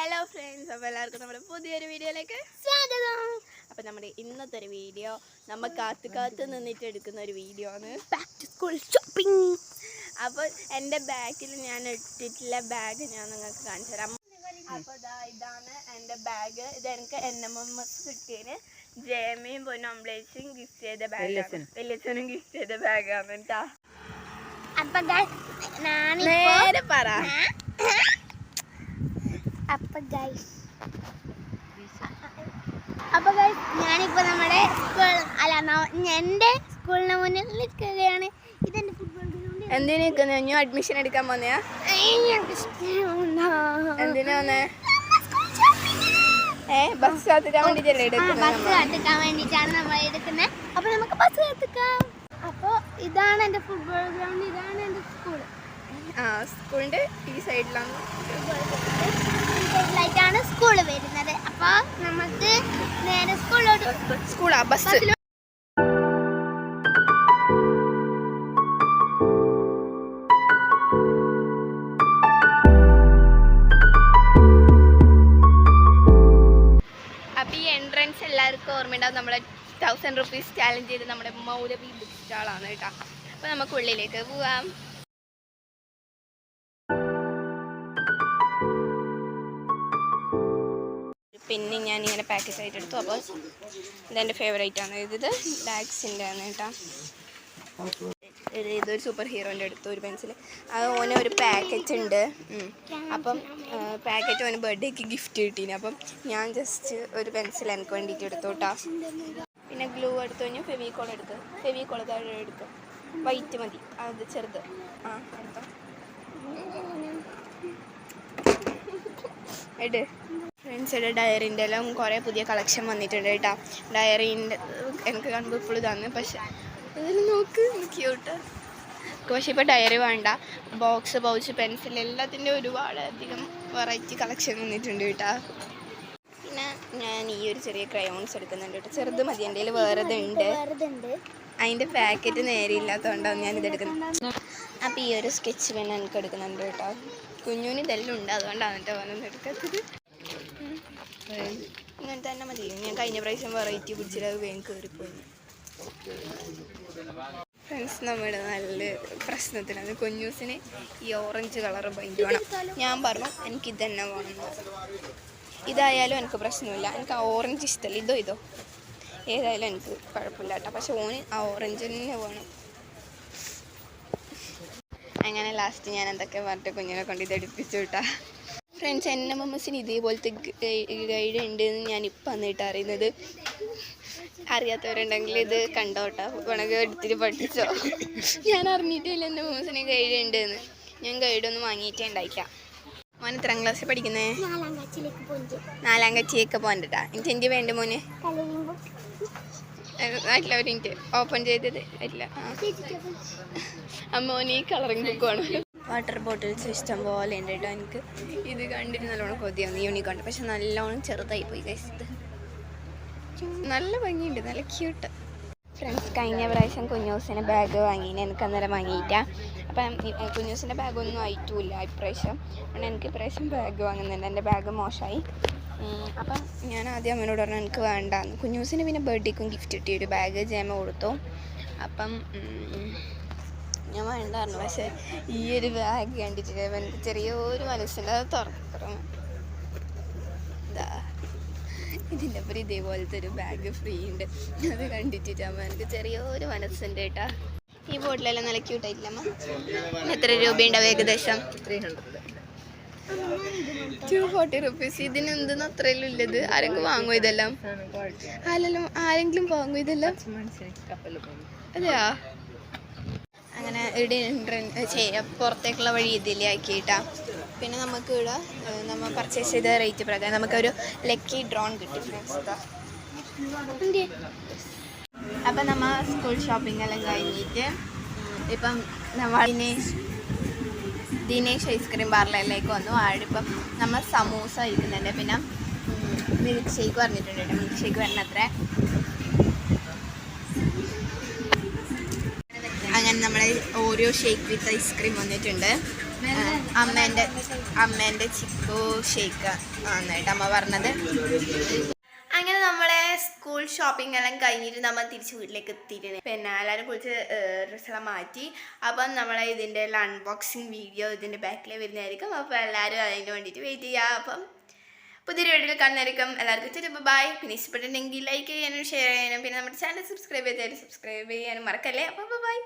Hello friends, അപ്പോൾ എല്ലാവർക്കും നമ്മുടെ പുതിയൊരു വീഡിയോയിലേക്ക് സ്വാഗതം. അപ്പോൾ നമ്മുടെ ഇന്നത്തെ ഒരു വീഡിയോ നമ്മൾ കാത്ത് നിന്നിട്ട് എടുക്കുന്ന ഒരു വീഡിയോ ആണ്, ബാക്ക് ടു സ്കൂൾ ഷോപ്പിംഗ്. അപ്പോൾ എൻ്റെ ബാഗിൽ ഞാൻ ഇട്ടിട്ടുള്ള ബാഗ് ഞാൻ നിങ്ങൾക്ക് കാണിച്ചു തരാം. അപ്പോൾ ഇതാണ് എൻ്റെ ബാഗ്. ഇതെനിക്ക് NMMS കിട്ടിയതിന് ജേമയും പൊന്നോംബ്ലേച്ചും ഗിഫ്റ്റ് ചെയ്ത ബാഗ്, വലിയച്ഛനും ഗിഫ്റ്റ് ചെയ്ത ബാഗാണ് കേട്ടോ. അപ്പം നേരെ പറ. അപ്പോൾ ഗൈസ് ഞാനിപ്പോൾ നമ്മുടെ എൻ്റെ സ്കൂളിന് മുന്നിൽ നിൽക്കുകയാണ്. ഇതെൻ്റെ ഫുട്ബോൾ ഗ്രൗണ്ട്. എന്തിനാ നിൽക്കുന്നത്? ഞാൻ അഡ്മിഷൻ എടുക്കാൻ പോന്നെയാ? എന്തിനാ വന്നേ? ബസ് കാത്തിക്കാൻ വേണ്ടിട്ടല്ലേ എടുക്കുന്നത്? ബസ് കാത്തിക്കാൻ വേണ്ടിയിട്ടാണ് നമ്മൾ എടുക്കുന്നത്. അപ്പോൾ നമുക്ക് ബസ് കാത്തിക്കാം. അപ്പോൾ ഇതാണ് എൻ്റെ ഫുട്ബോൾ ഗ്രൗണ്ട്, ഇതാണ് എൻ്റെ സ്കൂൾ. സ്കൂളിൻ്റെ ഈ സൈഡിലാണ് സ്കൂൾ വരുന്നത്. അപ്പോൾ നമുക്ക് നേരെ സ്കൂളിലോട്ട് ബസ്. അപ്പോൾ ഈ എൻട്രൻസ് എല്ലാവർക്കും ഓർമ്മയുണ്ടാവും. നമ്മളെ 1000 rupees ചാലഞ്ച് ചെയ്ത് നമ്മുടെ മൗലവി ബുക്ക് സ്റ്റാളാണ് കേട്ടോ. അപ്പോൾ നമുക്ക് ഉള്ളിലേക്ക് പോവാം. പിന്നെ ഞാനിങ്ങനെ പാക്കറ്റ് ആയിട്ട് എടുത്തു. അപ്പോൾ ഇതെൻ്റെ ഫേവറേറ്റ് ആണ്. ഇത് ഡാക്സിൻ്റെ ആണ് കേട്ടോ. ഇതൊരു സൂപ്പർ ഹീറോൻ്റെ അടുത്ത് ഒരു പെൻസിൽ. അത് ഓന് ഒരു പാക്കറ്റ് ഉണ്ട്. അപ്പം പാക്കറ്റ് ഓന് ബർത്ത്ഡേക്ക് ഗിഫ്റ്റ് കിട്ടീന്. അപ്പം ഞാൻ ജസ്റ്റ് ഒരു പെൻസിൽ എനിക്ക് വേണ്ടിയിട്ട് എടുത്തു കേട്ടോ. പിന്നെ ഗ്ലൂ എടുത്തു കഴിഞ്ഞാൽ ഫെവിക്കോൾ താഴെ എടുത്തു. വൈറ്റ് മതി, അത് ചെറുത്. എടുത്തോ എട്. ഫ്രണ്ട്സിൻ്റെ ഡയറിൻ്റെ എല്ലാം കുറേ പുതിയ കളക്ഷൻ വന്നിട്ടുണ്ട് കേട്ടോ. ഡയറീൻ്റെ എനിക്ക് കാണുമ്പോൾ ഇപ്പോഴും ഇതാണ്. പക്ഷെ അതിൽ നോക്ക് ക്യൂട്ട്. പക്ഷേ ഇപ്പോൾ ഡയറി വേണ്ട, ബോക്സ്, പൗച്ച്, പെൻസിൽ എല്ലാത്തിൻ്റെ ഒരുപാട് അധികം വെറൈറ്റി കളക്ഷൻ വന്നിട്ടുണ്ട് കേട്ടോ. പിന്നെ ഞാൻ ഈ ഒരു ചെറിയ ക്രയോൺസ് എടുക്കുന്നുണ്ട് കേട്ടോ. ചെറുത് മതി, എൻ്റെ കയ്യിൽ വേറെതുണ്ട്. അതിൻ്റെ പാക്കറ്റ് നേരെ ഇല്ലാത്തതുകൊണ്ടാണ് ഞാനിതെടുക്കുന്നത്. അപ്പോൾ ഈ ഒരു സ്കെച്ച് പെൻ എനിക്ക് എടുക്കുന്നുണ്ട് കേട്ടോ. കുഞ്ഞുവിന് ഇതെല്ലാം ഉണ്ട്, അതുകൊണ്ടാണ് കേട്ടോ ഓനൊന്നും എടുക്കാത്തത്. ഇങ്ങനെ തന്നെ മതി. ഞാൻ കഴിഞ്ഞ പ്രാവശ്യം വെറൈറ്റി പിടിച്ചിട്ട് അത് വേഗം കയറിപ്പോയി. ഫ്രണ്ട്സ്, നമ്മുടെ നല്ല പ്രശ്നത്തിനാണ്. കുഞ്ഞൂസിന് ഈ ഓറഞ്ച് കളർ പെയിൻറ്റ് വേണം. ഞാൻ പറഞ്ഞു എനിക്കിത് തന്നെ വേണം. ഇതായാലും എനിക്ക് പ്രശ്നമില്ല, എനിക്ക് ആ ഓറഞ്ച് ഇഷ്ടമല്ല. ഇതോ ഏതായാലും എനിക്ക് കുഴപ്പമില്ല കേട്ടോ. പക്ഷെ ഓന് ആ ഓറഞ്ച് തന്നെ വേണം. അങ്ങനെ ലാസ്റ്റ് ഞാൻ എന്തൊക്കെ പറഞ്ഞിട്ട് കുഞ്ഞിനെ കൊണ്ട് ഇതെടുപ്പിച്ചു കേട്ടാ. ഫ്രണ്ട്സ്, NMMSന് ഇതേപോലത്തെ ഗൈഡ് ഉണ്ട് എന്ന് ഞാനിപ്പോൾ വന്നിട്ട് അറിയുന്നത്. അറിയാത്തവരുണ്ടെങ്കിൽ ഇത് കണ്ടോട്ടോ, വേണമെങ്കിൽ എടുത്തിട്ട് പഠിച്ചോ. ഞാൻ അറിഞ്ഞിട്ടില്ല NMMSന് ഗൈഡ് ഉണ്ട് എന്ന്. ഞാൻ ഗൈഡൊന്നും വാങ്ങിയിട്ടേ ഉണ്ടായില്ല. മോൻ എത്രാം ക്ലാസ്സിൽ പഠിക്കുന്നേ? 4ാം കച്ചിയൊക്കെ പോകണ്ടട്ടാ. എനിക്ക് എൻ്റെ വേണ്ട മോനെ. അല്ല, ഒരു മിനിറ്റ് ഓപ്പൺ ചെയ്തത് അല്ല. മോന് ഈ കളറിങ് ബുക്കാണ്. വാട്ടർ ബോട്ടിൽസ് ഇഷ്ടം പോലെ ഉണ്ട് കേട്ടോ. എനിക്ക് ഇത് കണ്ടിട്ട് നല്ലോണം കൊതിയാവുന്നു, യൂണിക്കോണ്ട്. പക്ഷെ നല്ലോണം ചെറുതായി പോയി കഴിച്ചത്. നല്ല ഭംഗിയുണ്ട്, നല്ല ക്യൂട്ട്. ഫ്രണ്ട്സ്, കഴിഞ്ഞ പ്രാവശ്യം കുഞ്ഞൂസിന് ബാഗ് വാങ്ങിന്. എനിക്ക് അന്നേരം വാങ്ങിയിട്ടാ. അപ്പം കുഞ്ഞൂസിൻ്റെ ബാഗൊന്നും ആയിട്ടുമില്ല ഇപ്രാവശ്യം. അതുകൊണ്ട് എനിക്ക് ഇപ്രാവശ്യം ബാഗ് വാങ്ങുന്നുണ്ട്. എൻ്റെ ബാഗ് മോശമായി. അപ്പം ഞാൻ ആദ്യം അമ്മനോട് പറഞ്ഞു എനിക്ക് വേണ്ടാന്ന്. കുഞ്ഞൂസിന് പിന്നെ ബർത്ത്ഡേക്കും ഗിഫ്റ്റ് കിട്ടിയൊരു ബാഗ് ജേമ കൊടുത്തു. അപ്പം ഞാൻ വേണ്ടായിരുന്നു. പക്ഷേ ഈ ഒരു ബാഗ് കണ്ടിട്ട് എനിക്ക് ചെറിയൊരു മനസ്സുണ്ട്. അത് തുറക്കണം. ഇതിൻ്റെ ഒപ്പം ഇതേപോലത്തെ ഒരു ബാഗ് ഫ്രീ ഉണ്ട്. അത് കണ്ടിട്ടാകുമ്പോൾ എനിക്ക് ചെറിയൊരു മനസ്സുണ്ട് കേട്ടോ. ഈ ബോട്ടിലെല്ലാം നല്ല ക്യൂട്ടായിട്ടില്ല അമ്മ. എത്ര രൂപയുണ്ടാവും ഏകദേശം? 240 rupees. ഇതിനെന്തെന്ന് അത്രയല്ലോ ഉള്ളത്. ആരെങ്കിലും വാങ്ങുമോ ഇതെല്ലാം? അല്ലല്ലോ, ആരെങ്കിലും വാങ്ങുമോ ഇതെല്ലാം? അതെയാ? അങ്ങനെ ഇവിടെ പുറത്തേക്കുള്ള വഴി ഇതിലേ ആക്കിയിട്ടാ. പിന്നെ നമുക്ക് ഇവിടെ നമ്മൾ പർച്ചേസ് ചെയ്ത റേറ്റ് പ്രകാരം നമുക്കൊരു ലക്കി ഡ്രോൺ കിട്ടി ഫ്രണ്ട്സ്. അപ്പം നമ്മൾ സ്കൂൾ ഷോപ്പിംഗ് എല്ലാം കഴിഞ്ഞിട്ട് ഇപ്പം നമ്മൾ ദിനേശ് ഐസ്ക്രീം പാർലറിലേക്ക് വന്നു. ആടിപ്പം നമ്മൾ സമൂസ ഇരിക്കുന്നുണ്ട്. പിന്നെ മിൽക്ക് ഷേക്ക് പറഞ്ഞിട്ടുണ്ട്. മിൽക്ക് ഷേക്ക് വരണത്ര. അങ്ങനെ നമ്മളെ ഓരോ ഷേക്ക് വിത്ത് ഐസ്ക്രീം വന്നിട്ടുണ്ട്. അമ്മേൻ്റെ ചിക്കു ഷേക്ക് ആണെന്നായിട്ട് അമ്മ പറഞ്ഞത്. അങ്ങനെ നമ്മളെ സ്കൂൾ ഷോപ്പിംഗ് എല്ലാം കഴിഞ്ഞിട്ട് നമ്മൾ തിരിച്ച് വീട്ടിലേക്ക് എത്തിയിട്ടുണ്ട്. പിന്നെ എല്ലാവരും കുളിച്ച് ഡ്രസ്സെല്ലാം മാറ്റി. അപ്പം നമ്മളെ ഇതിൻ്റെ അൺബോക്സിങ് വീഡിയോ ഇതിൻ്റെ ബാക്കിൽ വരുന്നതായിരിക്കും. അപ്പോൾ എല്ലാവരും അതിന് വേണ്ടിയിട്ട് വെയിറ്റ് ചെയ്യുക. അപ്പം പുതിയൊരു വീഡിയോയിൽ കാണുന്നതായിരിക്കും. എല്ലാവർക്കും ബൈ. പിന്നെ ഇഷ്ടപ്പെട്ടിട്ടുണ്ടെങ്കിൽ ലൈക്ക് ചെയ്യാനും ഷെയർ ചെയ്യാനും പിന്നെ നമ്മുടെ ചാനൽ സബ്സ്ക്രൈബ് ചെയ്യാനും മറക്കല്ലേ. അപ്പോൾ ബൈ.